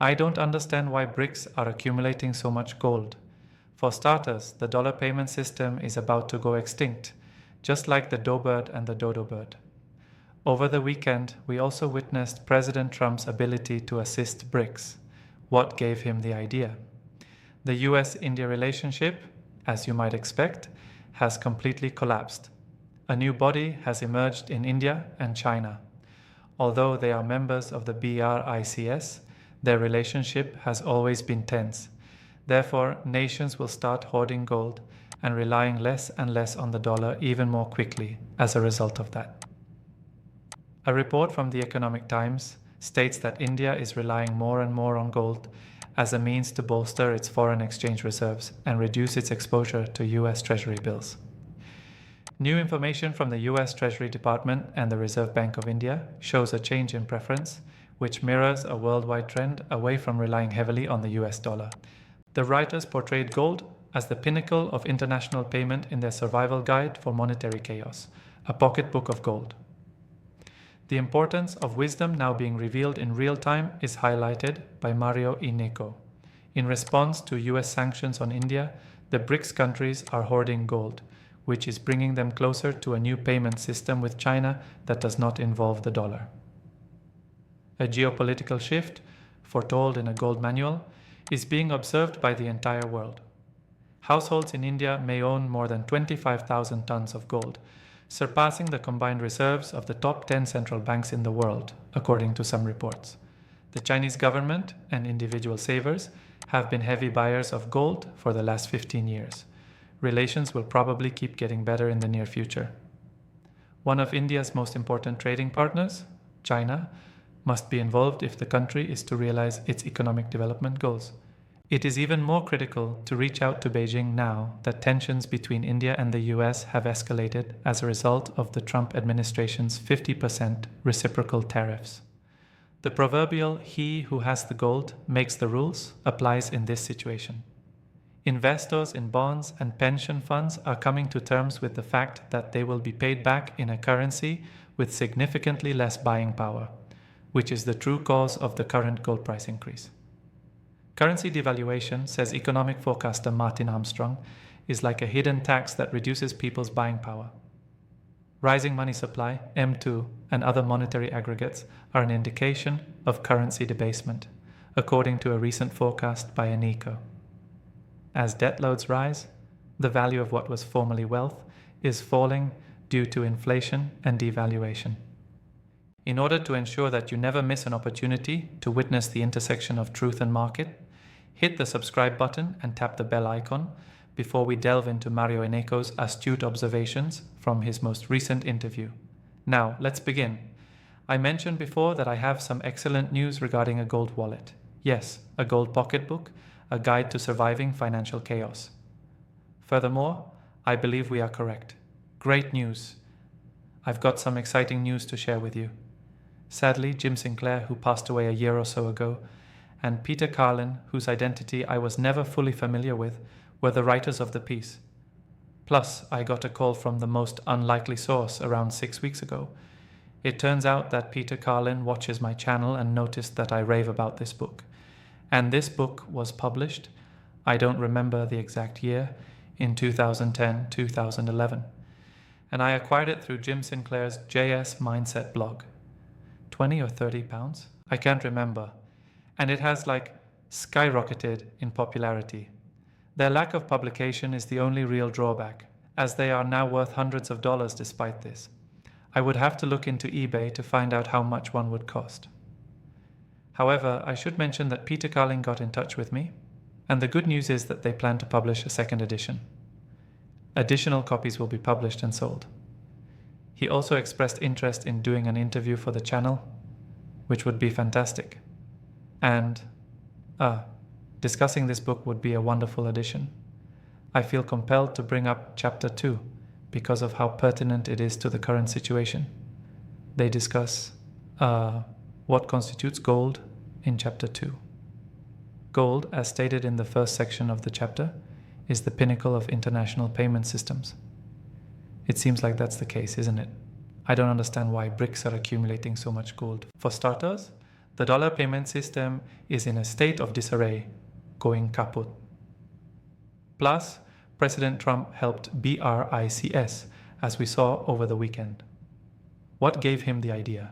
I don't understand why BRICS are accumulating so much gold. For starters, the dollar payment system is about to go extinct, just like the doughbird and the dodo bird. Over the weekend, we also witnessed President Trump's ability to assist BRICS. What gave him the idea? The US-India relationship, as you might expect, has completely collapsed. A new body has emerged in India and China. Although they are members of the BRICS, their relationship has always been tense. Therefore, nations will start hoarding gold and relying less and less on the dollar even more quickly as a result of that. A report from the Economic Times states that India is relying more and more on gold as a means to bolster its foreign exchange reserves and reduce its exposure to US Treasury bills. New information from the US Treasury Department and the Reserve Bank of India shows a change in preference, which mirrors a worldwide trend away from relying heavily on the US dollar. The writers portrayed gold as the pinnacle of international payment in their survival guide for monetary chaos, a pocketbook of gold. The importance of wisdom now being revealed in real time is highlighted by Mario Innecco. In response to US sanctions on India, the BRICS countries are hoarding gold, which is bringing them closer to a new payment system with China that does not involve the dollar. A geopolitical shift, foretold in a gold manual, is being observed by the entire world. Households in India may own more than 25,000 tons of gold, surpassing the combined reserves of the top 10 central banks in the world, according to some reports. The Chinese government and individual savers have been heavy buyers of gold for the last 15 years. Relations will probably keep getting better in the near future. One of India's most important trading partners, China, must be involved if the country is to realize its economic development goals. It is even more critical to reach out to Beijing now that tensions between India and the US have escalated as a result of the Trump administration's 50% reciprocal tariffs. The proverbial "he who has the gold makes the rules" applies in this situation. Investors in bonds and pension funds are coming to terms with the fact that they will be paid back in a currency with significantly less buying power, which is the true cause of the current gold price increase. Currency devaluation, says economic forecaster Martin Armstrong, is like a hidden tax that reduces people's buying power. Rising money supply, M2, and other monetary aggregates are an indication of currency debasement, according to a recent forecast by Innecco. As debt loads rise, the value of what was formerly wealth is falling due to inflation and devaluation. In order to ensure that you never miss an opportunity to witness the intersection of truth and market, hit the subscribe button and tap the bell icon before we delve into Mario Innecco's astute observations from his most recent interview. Now, let's begin. I mentioned before that I have some excellent news regarding a gold wallet. Yes, a gold pocketbook, a guide to surviving financial chaos. Furthermore, I believe we are correct. Great news. I've got some exciting news to share with you. Sadly, Jim Sinclair, who passed away a year or so ago, and Peter Carlin, whose identity I was never fully familiar with, were the writers of the piece. Plus, I got a call from the most unlikely source around 6 weeks ago. It turns out that Peter Carlin watches my channel and noticed that I rave about this book. And this book was published, I don't remember the exact year, in 2010, 2011. And I acquired it through Jim Sinclair's JS Mindset blog. 20 or 30 pounds? I can't remember. And it has skyrocketed in popularity. Their lack of publication is the only real drawback, as they are now worth hundreds of dollars despite this. I would have to look into eBay to find out how much one would cost. However, I should mention that Peter Carlin got in touch with me, and the good news is that they plan to publish a second edition. Additional copies will be published and sold. He also expressed interest in doing an interview for the channel, which would be fantastic. And, discussing this book would be a wonderful addition. I feel compelled to bring up Chapter 2 because of how pertinent it is to the current situation. They discuss what constitutes gold in Chapter 2. Gold, as stated in the first section of the chapter, is the pinnacle of international payment systems. It seems like that's the case, isn't it? I don't understand why BRICS are accumulating so much gold. For starters, The dollar payment system is in a state of disarray, going kaput. Plus, President Trump helped BRICS, as we saw over the weekend. What gave him the idea?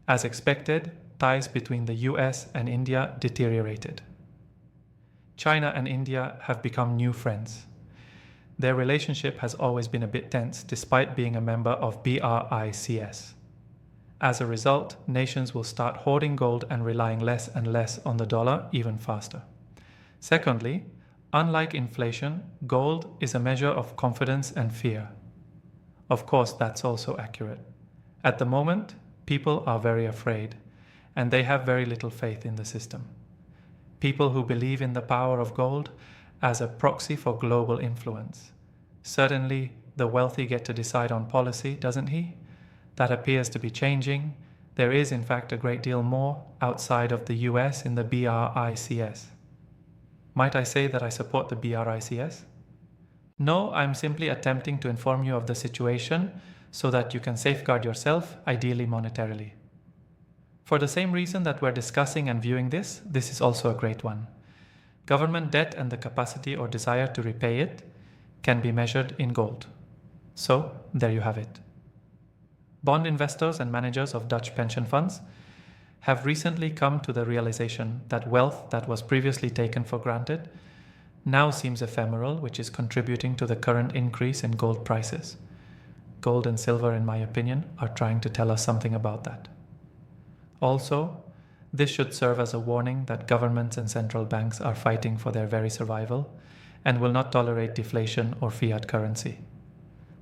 As expected, ties between the US and India deteriorated. China and India have become new friends. Their relationship has always been a bit tense despite being a member of BRICS. As a result, nations will start hoarding gold and relying less and less on the dollar even faster. Secondly, unlike inflation, gold is a measure of confidence and fear. Of course, that's also accurate. At the moment, people are very afraid, and they have very little faith in the system. People who believe in the power of gold as a proxy for global influence. Certainly, the wealthy get to decide on policy, doesn't he? That appears to be changing. There is, in fact, a great deal more outside of the US in the BRICS. Might I say that I support the BRICS? No, I'm simply attempting to inform you of the situation so that you can safeguard yourself, ideally monetarily. For the same reason that we're discussing and viewing this is also a great one. Government debt and the capacity or desire to repay it can be measured in gold. So, there you have it. Bond investors and managers of Dutch pension funds have recently come to the realization that wealth that was previously taken for granted now seems ephemeral, which is contributing to the current increase in gold prices. Gold and silver, in my opinion, are trying to tell us something about that. Also, this should serve as a warning that governments and central banks are fighting for their very survival and will not tolerate deflation or fiat currency.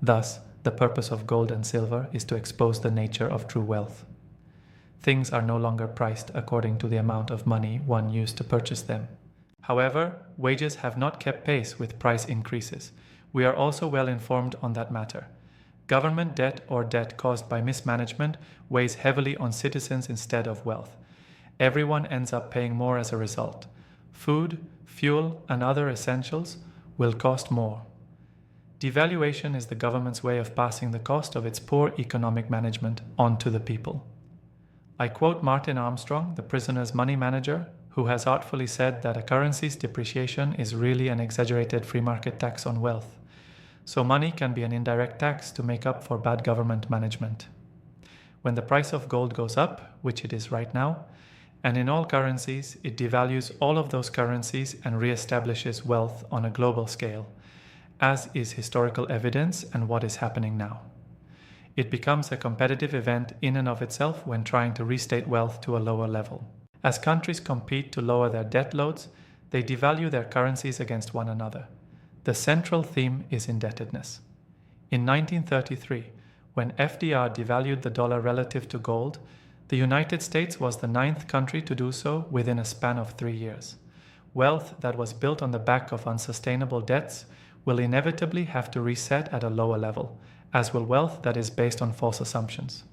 Thus, the purpose of gold and silver is to expose the nature of true wealth. Things are no longer priced according to the amount of money one used to purchase them. However, wages have not kept pace with price increases. We are also well informed on that matter. Government debt or debt caused by mismanagement weighs heavily on citizens instead of wealth. Everyone ends up paying more as a result. Food, fuel, and other essentials will cost more. Devaluation is the government's way of passing the cost of its poor economic management on to the people. I quote Martin Armstrong, the prisoner's money manager, who has artfully said that a currency's depreciation is really an exaggerated free market tax on wealth. So money can be an indirect tax to make up for bad government management. When the price of gold goes up, which it is right now, and in all currencies, it devalues all of those currencies and reestablishes wealth on a global scale, as is historical evidence and what is happening now. It becomes a competitive event in and of itself when trying to restate wealth to a lower level. As countries compete to lower their debt loads, they devalue their currencies against one another. The central theme is indebtedness. In 1933, when FDR devalued the dollar relative to gold, the United States was the 9th country to do so within a span of 3 years. Wealth that was built on the back of unsustainable debts will inevitably have to reset at a lower level, as will wealth that is based on false assumptions.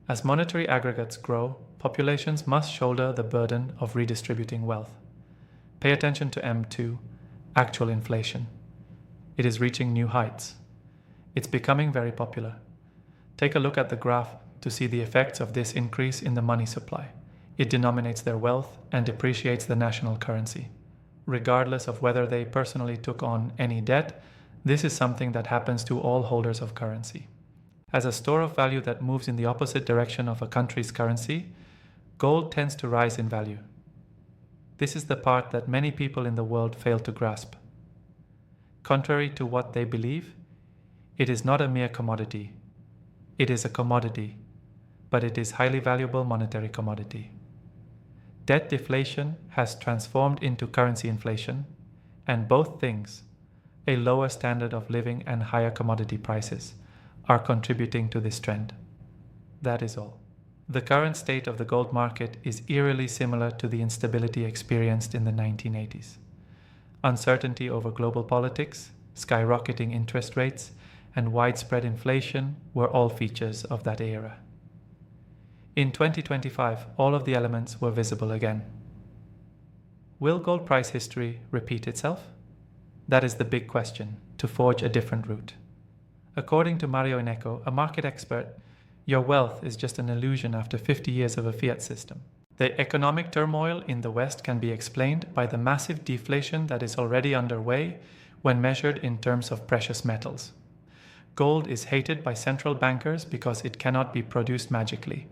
As monetary aggregates grow, populations must shoulder the burden of redistributing wealth. Pay attention to M2, actual inflation. It is reaching new heights. It's becoming very popular. Take a look at the graph to see the effects of this increase in the money supply. It denominates their wealth and depreciates the national currency. Regardless of whether they personally took on any debt, this is something that happens to all holders of currency. As a store of value that moves in the opposite direction of a country's currency, gold tends to rise in value. This is the part that many people in the world fail to grasp. Contrary to what they believe, it is not a mere commodity. It is a commodity, but it is highly valuable monetary commodity. Debt deflation has transformed into currency inflation, and both things, a lower standard of living and higher commodity prices, are contributing to this trend. That is all. The current state of the gold market is eerily similar to the instability experienced in the 1980s. Uncertainty over global politics, skyrocketing interest rates, and widespread inflation were all features of that era. In 2025, all of the elements were visible again. Will gold price history repeat itself? That is the big question, to forge a different route. According to Mario Innecco, a market expert, your wealth is just an illusion after 50 years of a fiat system. The economic turmoil in the West can be explained by the massive deflation that is already underway when measured in terms of precious metals. Gold is hated by central bankers because it cannot be produced magically.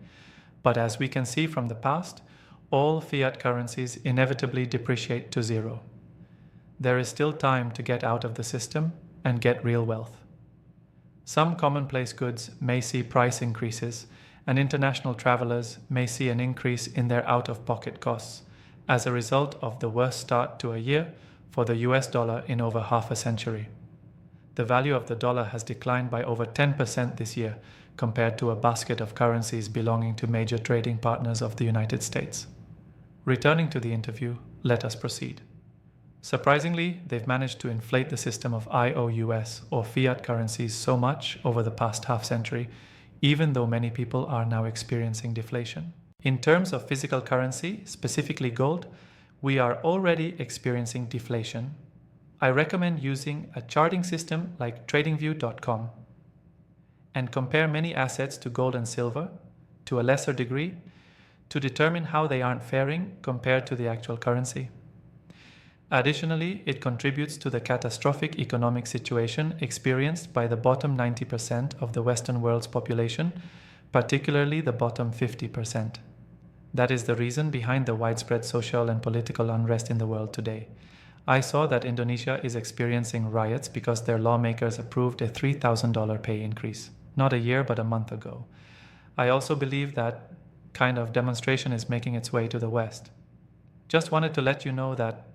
But as we can see from the past, all fiat currencies inevitably depreciate to zero. There is still time to get out of the system and get real wealth. Some commonplace goods may see price increases, and international travelers may see an increase in their out-of-pocket costs as a result of the worst start to a year for the US dollar in over half a century. The value of the dollar has declined by over 10% this year compared to a basket of currencies belonging to major trading partners of the United States. Returning to the interview, let us proceed. Surprisingly, they've managed to inflate the system of IOUs, or fiat currencies, so much over the past half-century, even though many people are now experiencing deflation. In terms of physical currency, specifically gold, we are already experiencing deflation. I recommend using a charting system like tradingview.com and compare many assets to gold and silver, to a lesser degree, to determine how they aren't faring compared to the actual currency. Additionally, it contributes to the catastrophic economic situation experienced by the bottom 90% of the Western world's population, particularly the bottom 50%. That is the reason behind the widespread social and political unrest in the world today. I saw that Indonesia is experiencing riots because their lawmakers approved a $3,000 pay increase, not a year but a month ago. I also believe that kind of demonstration is making its way to the West. Just wanted to let you know that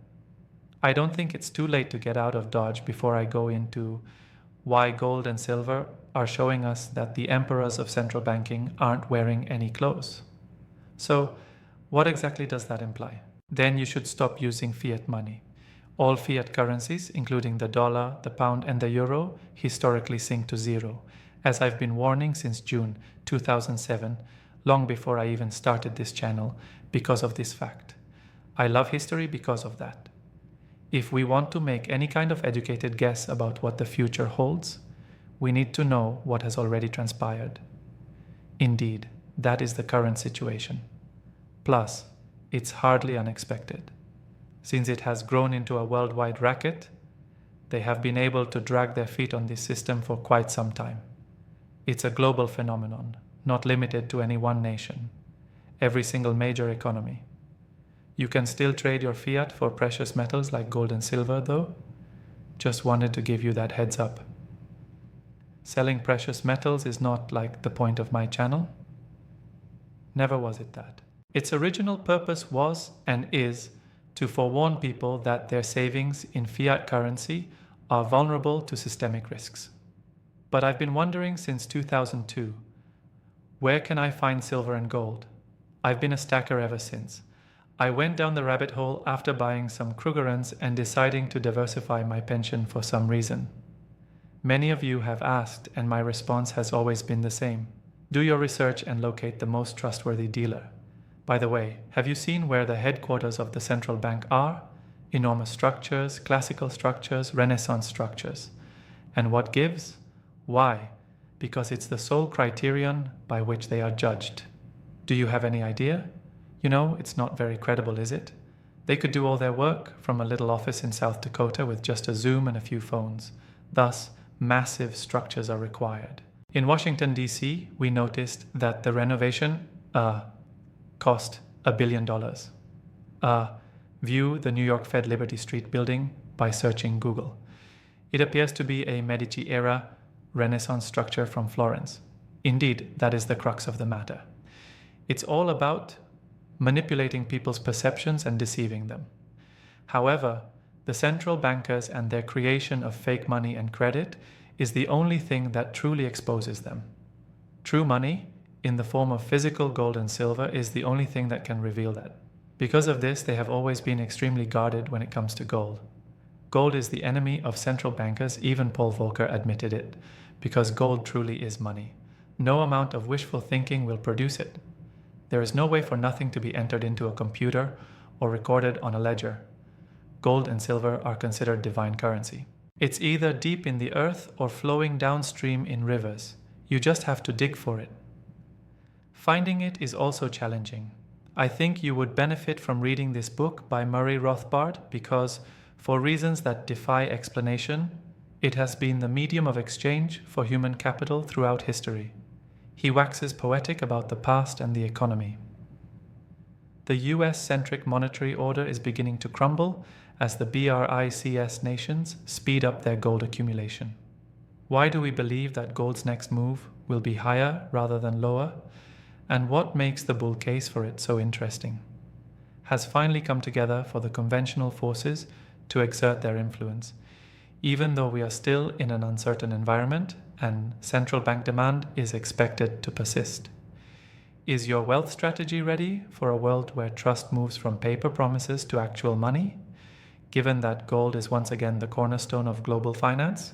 I don't think it's too late to get out of Dodge before I go into why gold and silver are showing us that the emperors of central banking aren't wearing any clothes. So, what exactly does that imply? Then you should stop using fiat money. All fiat currencies, including the dollar, the pound, and the euro, historically sink to zero, as I've been warning since June 2007, long before I even started this channel, because of this fact. I love history because of that. If we want to make any kind of educated guess about what the future holds, we need to know what has already transpired. Indeed, that is the current situation. Plus, it's hardly unexpected. Since it has grown into a worldwide racket, they have been able to drag their feet on this system for quite some time. It's a global phenomenon, not limited to any one nation. Every single major economy. You can still trade your fiat for precious metals like gold and silver, though. Just wanted to give you that heads up. Selling precious metals is not like the point of my channel. Never was it that. Its original purpose was and is to forewarn people that their savings in fiat currency are vulnerable to systemic risks. But I've been wondering since 2002, where can I find silver and gold? I've been a stacker ever since. I went down the rabbit hole after buying some Krugerrands and deciding to diversify my pension for some reason. Many of you have asked, and my response has always been the same. Do your research and locate the most trustworthy dealer. By the way, have you seen where the headquarters of the central bank are? Enormous structures, classical structures, Renaissance structures. And what gives? Why? Because it's the sole criterion by which they are judged. Do you have any idea? You know, it's not very credible, is it? They could do all their work from a little office in South Dakota with just a Zoom and a few phones. Thus, massive structures are required. In Washington, D.C., we noticed that the renovation cost $1 billion. View the New York Fed Liberty Street building by searching Google. It appears to be a Medici-era Renaissance structure from Florence. Indeed, that is the crux of the matter. It's all about manipulating people's perceptions and deceiving them. However, the central bankers and their creation of fake money and credit is the only thing that truly exposes them. True money, in the form of physical gold and silver, is the only thing that can reveal that. Because of this, they have always been extremely guarded when it comes to gold. Gold is the enemy of central bankers, even Paul Volcker admitted it, because gold truly is money. No amount of wishful thinking will produce it. There is no way for nothing to be entered into a computer or recorded on a ledger. Gold and silver are considered divine currency. It's either deep in the earth or flowing downstream in rivers. You just have to dig for it. Finding it is also challenging. I think you would benefit from reading this book by Murray Rothbard because, for reasons that defy explanation, it has been the medium of exchange for human capital throughout history. He waxes poetic about the past and the economy. The US-centric monetary order is beginning to crumble as the BRICS nations speed up their gold accumulation. Why do we believe that gold's next move will be higher rather than lower? And what makes the bull case for it so interesting? Has finally come together for the conventional forces to exert their influence, even though we are still in an uncertain environment and central bank demand is expected to persist. Is your wealth strategy ready for a world where trust moves from paper promises to actual money, given that gold is once again the cornerstone of global finance?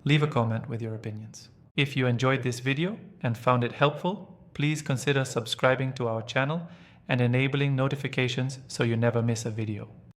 Leave a comment with your opinions. If you enjoyed this video and found it helpful, please consider subscribing to our channel and enabling notifications so you never miss a video.